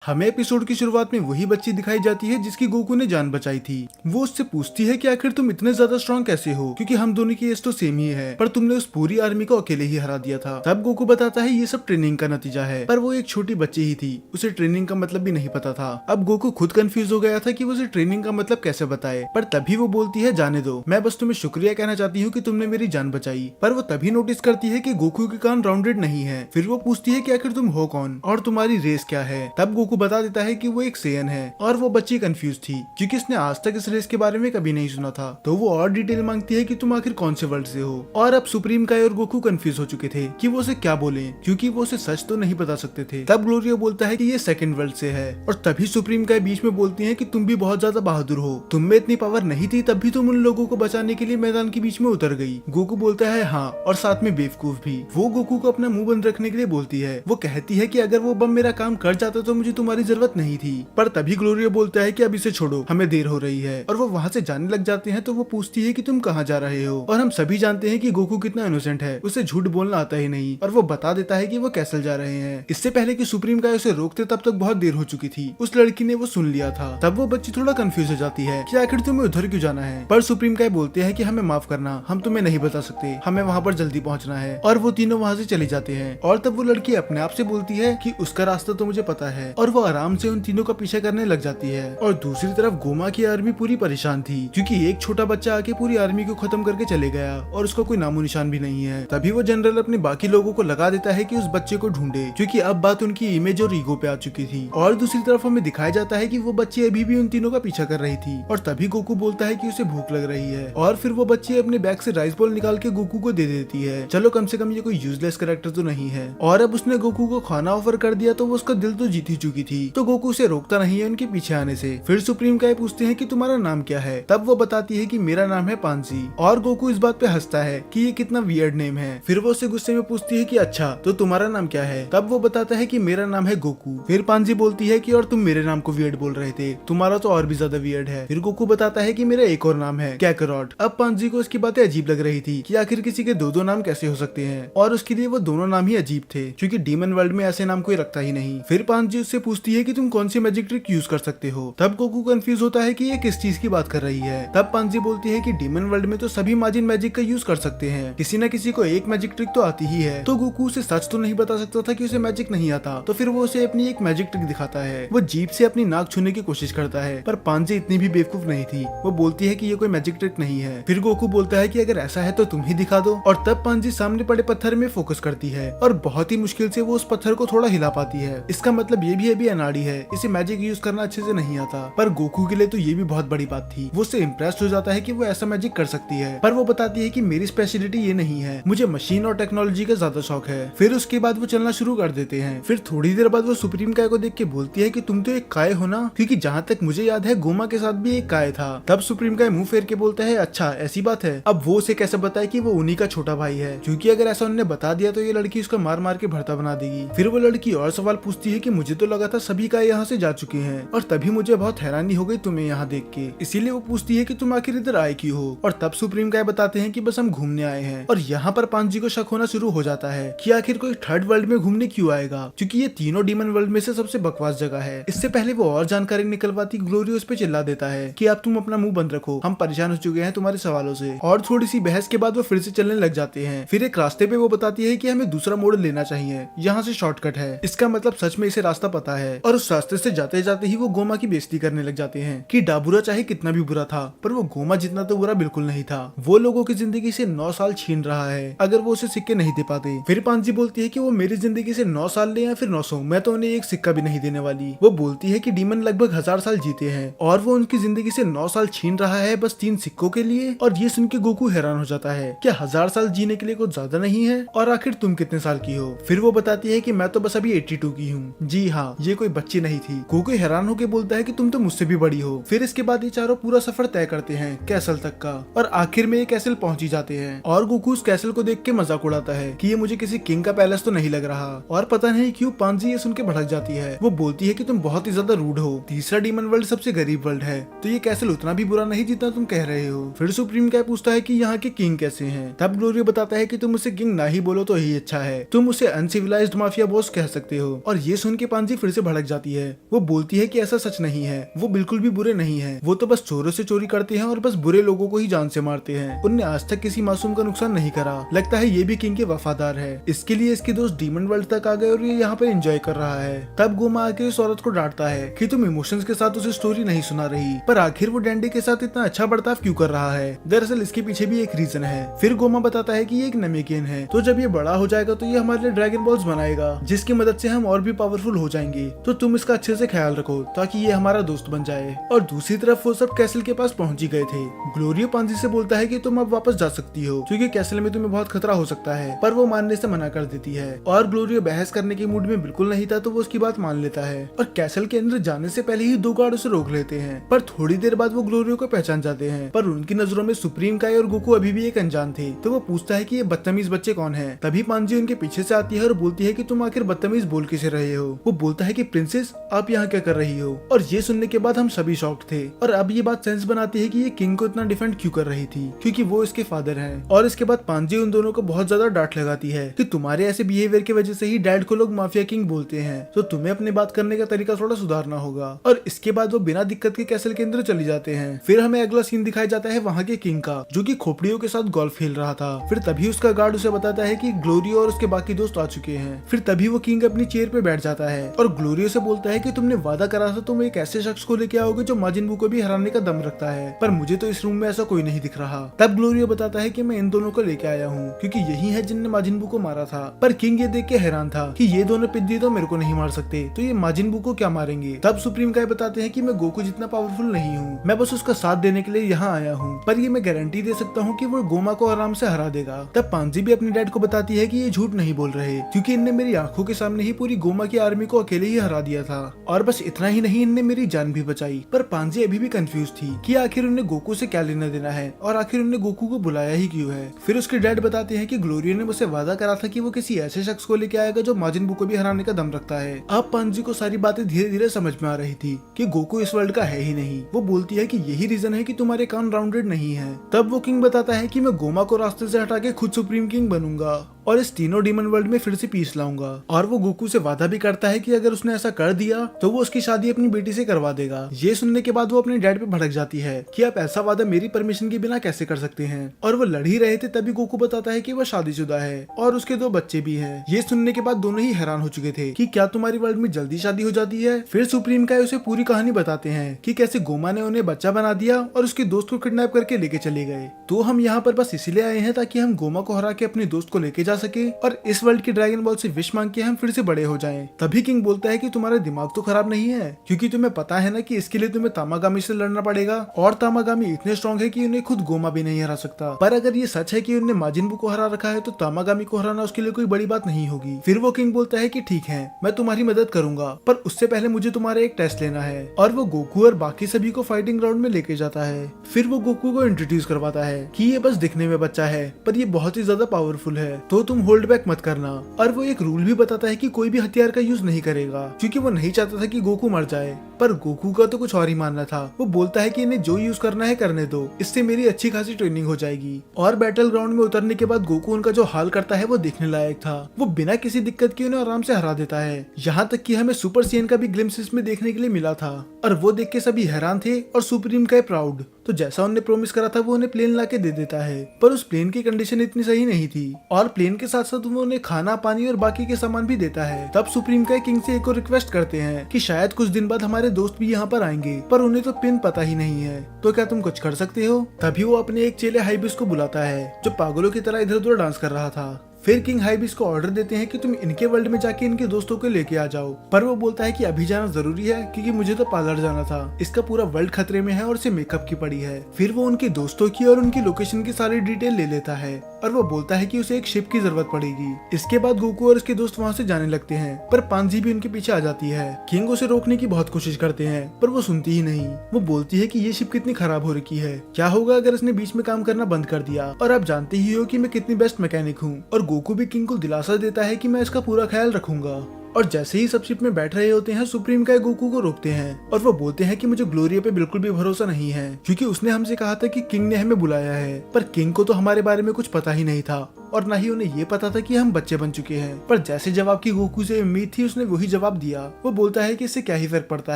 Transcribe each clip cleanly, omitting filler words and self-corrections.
हमें एपिसोड की शुरुआत में वही बच्ची दिखाई जाती है जिसकी गोकू ने जान बचाई थी। वो उससे पूछती है कि आखिर तुम इतने ज्यादा स्ट्रॉन्ग कैसे हो, क्योंकि हम दोनों की एज तो सेम ही है, पर तुमने उस पूरी आर्मी को अकेले ही हरा दिया था। तब गोकू बताता है ये सब ट्रेनिंग का नतीजा है, पर वो एक छोटी बच्ची ही थी, उसे ट्रेनिंग का मतलब भी नहीं पता था। अब गोकू खुद कंफ्यूज हो गया था कि वो उसे ट्रेनिंग का मतलब कैसे बताए, पर तभी वो बोलती है जाने दो, मैं बस तुम्हें शुक्रिया कहना चाहती हूँ कि तुमने मेरी जान बचाई। पर वो तभी नोटिस करती है कि गोकू के कान राउंडेड नहीं है। फिर वो पूछती है कि आखिर तुम हो कौन और तुम्हारी रेस क्या है। तब गोकू बता देता है कि वो एक सेयन है, और वो बच्ची कंफ्यूज थी क्योंकि इसने आज तक इस रेस के बारे में कभी नहीं सुना था। तो वो और डिटेल मांगती है कि तुम आखिर कौन से वर्ल्ड से हो। और अब सुप्रीम काय और गोकू कंफ्यूज हो चुके थे कि वो उसे क्या बोले, क्योंकि वो उसे सच तो नहीं बता सकते थे। तब ग्लोरिया बोलता है कि ये सेकंड वर्ल्ड से है, और तभी सुप्रीम काय बीच में बोलती है कि तुम भी बहुत ज्यादा बहादुर हो, तुम में इतनी पावर नहीं थी तब भी तुम उन लोगों को बचाने के लिए मैदान के बीच में उतर गई। गोकू बोलता है हाँ, और साथ में बेवकूफ भी। वो गोकू को अपना मुंह बंद रखने के लिए बोलती है। वो कहती है कि अगर वो बम मेरा काम कर जाता तो मुझे तुम्हारी जरूरत नहीं थी। पर तभी ग्लोरिया बोलता है कि अब इसे छोड़ो, हमें देर हो रही है, और वो वहाँ से जाने लग जाते हैं। तो वो पूछती है कि तुम कहाँ जा रहे हो, और हम सभी जानते हैं कि गोकू कितना इनोसेंट है, उसे झूठ बोलना आता ही नहीं, और वो बता देता है कि वो कैसल जा रहे हैं। इससे पहले कि सुप्रीम काय उसे रोकते तब तक बहुत देर हो चुकी थी। उस लड़की ने वो सुन लिया था। तब वो बच्ची थोड़ा कंफ्यूज हो जाती है कि आखिर तुम्हें उधर क्यों जाना है। पर सुप्रीम काय बोलते हैं कि हमें माफ करना, हम तुम्हें नहीं बता सकते, हमें वहाँ पर जल्दी पहुँचना है। और वो तीनों वहाँ से चले जाते हैं। और तब वो लड़की अपने आप से बोलती है कि उसका रास्ता तो मुझे पता है, और वो आराम से उन तीनों का पीछा करने लग जाती है। और दूसरी तरफ गोमा की आर्मी पूरी परेशान थी, क्योंकि एक छोटा बच्चा आके पूरी आर्मी को खत्म करके चले गया, और उसका कोई नामो निशान भी नहीं है। तभी वो जनरल अपने बाकी लोगों को लगा देता है कि उस बच्चे को ढूंढे, क्योंकि अब बात उनकी इमेज और ईगो पे आ चुकी थी। और दूसरी तरफ हमें दिखाया जाता है कि वो बच्ची अभी भी उन तीनों का पीछा कर रही थी। और तभी गोकू बोलता है कि उसे भूख लग रही है, और फिर वो बच्ची अपने बैग से राइस बॉल निकाल के गोकू को दे देती है। चलो कम से कम ये कोई यूजलेस कैरेक्टर तो नहीं है। और अब उसने गोकू को खाना ऑफर कर दिया तो वो उसका दिल तो जीत ही चुकी थी, तो गोकू उसे रोकता नहीं है उनके पीछे आने से। फिर सुप्रीम काय पूछते हैं कि तुम्हारा नाम क्या है। तब वो बताती है कि मेरा नाम है पांजी, और गोकू इस बात पे हंसता है कि ये कितना वियर्ड नेम है। फिर वो उससे गुस्से में पूछती है कि अच्छा तो तुम्हारा नाम क्या है। तब वो बताता है कि मेरा नाम है गोकू। फिर पांजी बोलती है कि और तुम मेरे नाम को वियर्ड बोल रहे थे, तुम्हारा तो और भी ज्यादा वियर्ड है। फिर गोकू बताता है कि मेरा एक और नाम है कैकरॉट। अब पांजी को इसकी बातें अजीब लग रही थी कि आखिर किसी के दो नाम कैसे हो सकते हैं, और उसके लिए वो दोनों नाम ही अजीब थे, क्योंकि डीमन वर्ल्ड में ऐसे नाम कोई रखता ही नहीं। फिर पांजी उससे पूछती है कि तुम कौन सी मैजिक ट्रिक यूज कर सकते हो। तब गोकू कंफ्यूज होता है कि ये किस चीज की बात कर रही है। तब पांजी बोलती है कि डीमन वर्ल्ड में तो सभी माजिन मैजिक का यूज कर सकते हैं, किसी न किसी को एक मैजिक ट्रिक तो आती ही है। तो गोकू उसे सच तो नहीं बता सकता था कि उसे मैजिक नहीं आता, तो फिर वो उसे अपनी एक मैजिक ट्रिक दिखाता है। वो जीभ से अपनी नाक छूने की कोशिश करता है, पर पांजी इतनी भी बेवकूफ नहीं थी, वो बोलती है कि ये कोई मैजिक ट्रिक नहीं है। फिर गोकू बोलता है कि अगर ऐसा है तो तुम ही दिखा दो, और तब पांजी सामने पड़े पत्थर में फोकस करती है, और बहुत ही मुश्किल से वो उस पत्थर को थोड़ा हिला पाती है। इसका मतलब ये भी अभी अनाड़ी है, इसे मैजिक यूज करना अच्छे से नहीं आता। पर गोकू के लिए तो ये भी बहुत बड़ी बात थी। वो उससे इम्प्रेस्ड हो जाता है कि वो ऐसा मैजिक कर सकती है, पर वो बताती है कि मेरी स्पेशलिटी ये नहीं है, मुझे मशीन और टेक्नोलॉजी का ज्यादा शौक है। फिर उसके बाद वो चलना शुरू कर देते हैं। फिर थोड़ी देर बाद वो सुप्रीम काय को देख के बोलती है कि तुम तो एक काय हो ना, क्योंकि जहाँ तक मुझे याद है गोमा के साथ भी एक काय था। तब सुप्रीम काय मुंह फेर के बोलता है अच्छा ऐसी बात है। अब वो उसे कैसे बताए कि वो उन्हीं का छोटा भाई है, क्योंकि अगर ऐसा उन्होंने बता दिया तो ये लड़की उसका मार मार के भरता बना देगी। फिर वो लड़की और सवाल पूछती है कि मुझे तो लगा था सभी काय यहाँ से जा चुके हैं, और तभी मुझे बहुत हैरानी हो गई तुम्हें यहाँ देख के, इसीलिए वो पूछती है कि तुम आखिर इधर आए क्यों हो। और तब सुप्रीम काय बताते हैं कि बस हम घूमने आए हैं। और यहाँ पर पांजी को शक होना शुरू हो जाता है कि आखिर कोई थर्ड वर्ल्ड में घूमने क्यों आएगा, क्योंकि ये तीनों डीमन वर्ल्ड में से सबसे बकवास जगह है। इससे पहले वो और जानकारी निकलवाती ग्लोरी उस पे चिल्ला देता है कि अब तुम अपना मुंह बंद रखो, हम परेशान हो चुके हैं तुम्हारे सवालों से। और थोड़ी सी बहस के बाद वो फिर से चलने लग जाते हैं। फिर एक रास्ते पे वो बताती है कि हमें दूसरा मोड़ लेना चाहिए, यहाँ से शॉर्टकट है। इसका मतलब सच में इसे रास्ता पता है। और उस रास्ते से जाते जाते ही वो गोमा की बेइज्जती करने लग जाते हैं कि डाबुरा चाहे कितना भी बुरा था, पर वो गोमा जितना तो बुरा बिल्कुल नहीं था। वो लोगों की जिंदगी से 9 साल छीन रहा है अगर वो उसे सिक्के नहीं दे पाते। फिर पांजी बोलती है कि वो मेरी जिंदगी से 9 साल ले या फिर 900, मैं तो उन्हें एक सिक्का भी नहीं देने वाली। वो बोलती है कि डीमन लगभग 1000 साल जीते हैं, और वो उनकी जिंदगी से 9 साल छीन रहा है बस 3 सिक्कों के लिए। और ये सुन के गोकू हैरान हो जाता है, क्या 1000 साल जीने के लिए कुछ ज्यादा नहीं है, और आखिर तुम कितने साल की हो। फिर वो बताती है कि मैं तो बस अभी 82 की हूँ। जी हाँ, ये कोई बच्ची नहीं थी। गोकू हैरान होकर बोलता है कि तुम तो मुझसे भी बड़ी हो। फिर इसके बाद ये चारों पूरा सफर तय करते हैं कैसल तक का, और आखिर में ये कैसल पहुंच ही जाते हैं। और गोकू उस कैसल को देख के मजाक उड़ाता है कि ये मुझे किसी किंग का पैलेस तो नहीं लग रहा। और पता नहीं क्यों पांजी ये सुन के भड़क जाती है। वो बोलती है कि तुम बहुत ही ज्यादा रूड हो, तीसरा डीमन वर्ल्ड सबसे गरीब वर्ल्ड है, तो ये कैसल उतना भी बुरा नहीं जितना तुम कह रहे हो। फिर सुप्रीम काय पूछता है कि यहाँ के किंग कैसे हैं। तब ग्लोरी बताता है कि तुम उसे किंग ना ही बोलो तो ही अच्छा है, तुम उसे अनसिविलाइज्ड माफिया बॉस कह सकते हो। और ये सुन के पांजी फिर फिर से भड़क जाती है। वो बोलती है कि ऐसा सच नहीं है, वो बिल्कुल भी बुरे नहीं है, वो तो बस चोरों से चोरी करते हैं और बस बुरे लोगों को ही जान से मारते हैं। उनने आज तक किसी मासूम का नुकसान नहीं करा। लगता है ये भी किंग के वफादार है। इसके लिए इसके दोस्त डीमन वर्ल्ड तक आ गए और ये यहाँ पे एंजॉय कर रहा है। तब गोमा आके उस औरत को डांटता है कि तुम इमोशंस के साथ उसे स्टोरी नहीं सुना रही, पर आखिर वो डैंडी के साथ इतना अच्छा बर्ताव क्यों कर रहा है। दरअसल इसके पीछे भी एक रीजन है। फिर गोमा बताता है कि ये एक नमेकियन है, तो जब ये बड़ा हो जाएगा तो ये हमारे लिए ड्रैगन बॉल्स बनाएगा, जिसकी मदद से हम और भी पावरफुल हो जाएंगे। तो तुम इसका अच्छे से ख्याल रखो ताकि ये हमारा दोस्त बन जाए। और दूसरी तरफ वो सब कैसल के पास पहुंच ही गए थे। ग्लोरियो पांजी से बोलता है कि तुम अब वापस जा सकती हो क्योंकि कैसल में तुम्हें बहुत खतरा हो सकता है, पर वो मानने से मना कर देती है। और ग्लोरियो बहस करने के मूड में बिल्कुल नहीं था, तो वो उसकी बात मान लेता है और कैसल के अंदर जाने से पहले ही 2 गार्ड उसे रोक लेते हैं। पर थोड़ी देर बाद वो ग्लोरियो को पहचान जाते हैं, पर उनकी नजरों में सुप्रीम काई और गोकू अभी भी एक अनजान थे। तो वो पूछता है कि ये बदतमीज बच्चे कौन है। तभी पांजी उनके पीछे से आती है और बोलती है कि तुम आखिर बदतमीज बोल किसे रहे हो। वो बोलता है कि प्रिंसेस आप यहाँ क्या कर रही हो। और ये सुनने के बाद हम सभी शॉक्ड थे। और अब ये बात सेंस बनाती है कि ये किंग को इतना डिफेंड क्यों कर रही थी, क्योंकि वो इसके फादर हैं। और इसके बाद पांजी उन दोनों को बहुत ज्यादा डांट लगाती है कि तुम्हारे ऐसे बिहेवियर की वजह से ही डैड को लोग माफिया किंग बोलते हैं, तो तुम्हें अपनी बात करने का तरीका थोड़ा सुधारना होगा। और इसके बाद वो बिना दिक्कत के कैसल के अंदर चली जाते हैं। फिर हमें अगला सीन दिखाया जाता है वहाँ के किंग का, जो कि खोपड़ियों के साथ गोल्फ खेल रहा था। फिर तभी उसका गार्ड उसे बताता है कि ग्लोरियो और उसके बाकी दोस्त आ चुके हैं। फिर तभी वो किंग अपनी चेयर पे बैठ जाता है और ग्लोरियो से बोलता है कि तुमने वादा करा था तुम एक ऐसे शख्स को लेके आओगे जो माजिन बू को भी हराने का दम रखता है, पर मुझे तो इस रूम में ऐसा कोई नहीं दिख रहा। तब ग्लोरियो बताता है कि मैं इन दोनों को लेके आया हूँ क्योंकि यही है जिनने माजिन बू को मारा था। पर किंग ये देख के हैरान था कि ये दोनों पिद्दी तो मेरे को नहीं मार सकते, तो ये माजिन बू को क्या मारेंगे। तब सुप्रीम काय बताते हैं कि मैं गोकू जितना पावरफुल नहीं हूँ, मैं बस उसका साथ देने के लिए यहाँ आया हूँ, पर ये मैं गारंटी दे सकता हूँ कि वो गोमा को आराम से हरा देगा। तब पांजी भी अपने डैड को बताती है कि ये झूठ नहीं बोल रहे, क्योंकि इनने मेरी आंखों के सामने ही पूरी गोमा की आर्मी को अकेले ही हरा दिया था। और बस इतना ही नहीं, इनने मेरी जान भी बचाई। पर पांजी अभी भी कंफ्यूज थी कि आखिर उन्हें गोकू से क्या लेना देना है और आखिर उन्हें गोकू को बुलाया ही क्यों है। फिर उसके डैड बताते हैं कि ग्लोरियो ने मुझसे वादा करा था कि वो किसी ऐसे शख्स को लेके आएगा जो माजिन बू को भी हराने का दम रखता है। अब पांजी को सारी बातें धीरे धीरे समझ में आ रही थी कि गोकू इस वर्ल्ड का है ही नहीं। वो बोलती है कि यही रीजन है कि तुम्हारे कान राउंडेड नहीं है। तब वो किंग बताता है कि मैं गोमा को रास्ते से हटा के खुद सुप्रीम किंग बनूंगा और इस तीनों डीमन वर्ल्ड में फिर से पीस लाऊंगा। और वो गोकू से वादा भी करता है कि अगर उसने ऐसा कर दिया तो वो उसकी शादी अपनी बेटी से करवा देगा। ये सुनने के बाद वो अपने डैड पे भड़क जाती है कि आप ऐसा वादा मेरी परमिशन के बिना कैसे कर सकते हैं। और वो लड़ ही रहे थे तभी गोकू बताता है कि वो शादीशुदा है और उसके 2 बच्चे भी हैं। ये सुनने के बाद दोनों ही हैरान हो चुके थे कि क्या तुम्हारी वर्ल्ड में जल्दी शादी हो जाती है। फिर सुप्रीम काय उसे पूरी कहानी बताते हैं कि कैसे गोमा ने उन्हें बच्चा बना दिया और उसके दोस्त को किडनैप करके लेके चले गए। तो हम यहाँ पर बस इसीलिए आए हैं ताकि हम गोमा को हरा के अपने दोस्त को लेके जा सके और इस वर्ल्ड की ड्रैगन बॉल से विश मांग के हम फिर से बड़े हो जाएं। तभी किंग बोलता है कि तुम्हारा दिमाग तो खराब नहीं है, क्योंकि तुम्हें पता है ना कि इसके लिए तुम्हें तामागामी से लड़ना पड़ेगा और तामागामी इतने स्ट्रॉन्ग है कि उन्हें खुद गोमा भी नहीं हरा सकता। पर अगर ये सच है कि उन्हें माजिन बू को हरा रखा है तो तामागामी को हराना उसके लिए कोई बड़ी बात नहीं होगी। फिर वो किंग बोलता है कि ठीक है मैं तुम्हारी मदद करूंगा, पर उससे पहले मुझे तुम्हारा एक टेस्ट लेना है। और वो गोकू और बाकी सभी को फाइटिंग ग्राउंड में लेके जाता है। फिर वो गोकू को इंट्रोड्यूस करवाता है कि ये बस दिखने में बच्चा है पर ये बहुत ही ज्यादा पावरफुल है, तो तुम होल्ड बैक मत करना। और वो एक रूल भी बताता है कि कोई भी हथियार का यूज नहीं करेगा, क्योंकि वो नहीं चाहता था कि गोकू मर जाए। पर गोकू का तो कुछ और ही मानना था। वो बोलता है कि इन्हें जो यूज करना है करने दो, इससे मेरी अच्छी खासी ट्रेनिंग हो जाएगी। और बैटल ग्राउंड में उतरने के बाद गोकू उनका जो हाल करता है वो देखने लायक था। वो बिना किसी दिक्कत के उन्हें आराम से हरा देता है। यहाँ तक कि हमें सुपर सीएन का भी ग्लिम्स इसमें देखने के लिए मिला था और वो देख के सभी हैरान थे और सुप्रीम का प्राउड। तो जैसा उन्हें प्रॉमिस करा था वो उन्हें प्लेन ला के दे देता है, पर उस प्लेन की कंडीशन इतनी सही नहीं थी और प्लेन के साथ साथ वो उन्हें खाना पानी और बाकी के सामान भी देता है। तब सुप्रीम का किंग से एक और रिक्वेस्ट करते हैं कि शायद कुछ दिन बाद हमारे दोस्त भी यहाँ पर आएंगे, पर उन्हें तो पिन पता ही नहीं है, तो क्या तुम कुछ कर सकते हो। तभी वो अपने एक चेले हाइबिस को बुलाता है जो पागलों की तरह इधर उधर डांस कर रहा था। फिर किंग हाइबिस को ऑर्डर देते हैं कि तुम इनके वर्ल्ड में जाके इनके दोस्तों को लेके आ जाओ, पर वो बोलता है कि अभी जाना जरूरी है क्योंकि मुझे तो पार्लर जाना था, इसका पूरा वर्ल्ड खतरे में है और इसे मेकअप की पड़ी है। फिर वो उनके दोस्तों की और उनकी लोकेशन की सारी डिटेल ले लेता है और वो बोलता है कि उसे एक शिप की जरूरत पड़ेगी। इसके बाद गोकू और उसके दोस्त वहाँ से जाने लगते हैं, पर पांजी भी उनके पीछे आ जाती है। किंग उसे रोकने की बहुत कोशिश करते हैं पर वो सुनती ही नहीं। वो बोलती है कि ये शिप कितनी खराब हो रखी है, क्या होगा अगर इसने बीच में काम करना बंद कर दिया, और आप जानते ही हो कि मैं कितनी बेस्ट मैकेनिक हूँ। और गोकू भी किंग को दिलासा देता है कि मैं इसका पूरा ख्याल रखूंगा। और जैसे ही सब शिप में बैठ रहे होते हैं, सुप्रीम काय गोकू को रोकते हैं और वो बोलते हैं कि मुझे ग्लोरिया पे बिल्कुल भी भरोसा नहीं है, क्योंकि उसने हमसे कहा था कि किंग ने हमें बुलाया है, पर किंग को तो हमारे बारे में कुछ पता ही नहीं था और न ही उन्हें ये पता था कि हम बच्चे बन चुके हैं। पर जैसे जवाब की गोकू से उम्मीद थी, उसने वही जवाब दिया। वो बोलता है कि इससे क्या ही फर्क पड़ता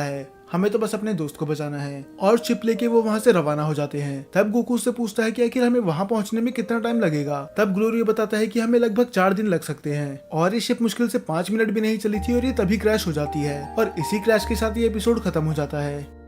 है, हमें तो बस अपने दोस्त को बचाना है। और शिप लेके वो वहाँ से रवाना हो जाते हैं। तब गोकू उससे पूछता है कि आखिर हमें वहाँ पहुँचने में कितना टाइम लगेगा। तब ग्लोरिया बताता है कि हमें लगभग 4 दिन लग सकते हैं और ये शिप मुश्किल से 5 मिनट भी नहीं चली थी और ये तभी क्रैश हो जाती है और इसी क्रैश के साथ ये एपिसोड खत्म हो जाता है।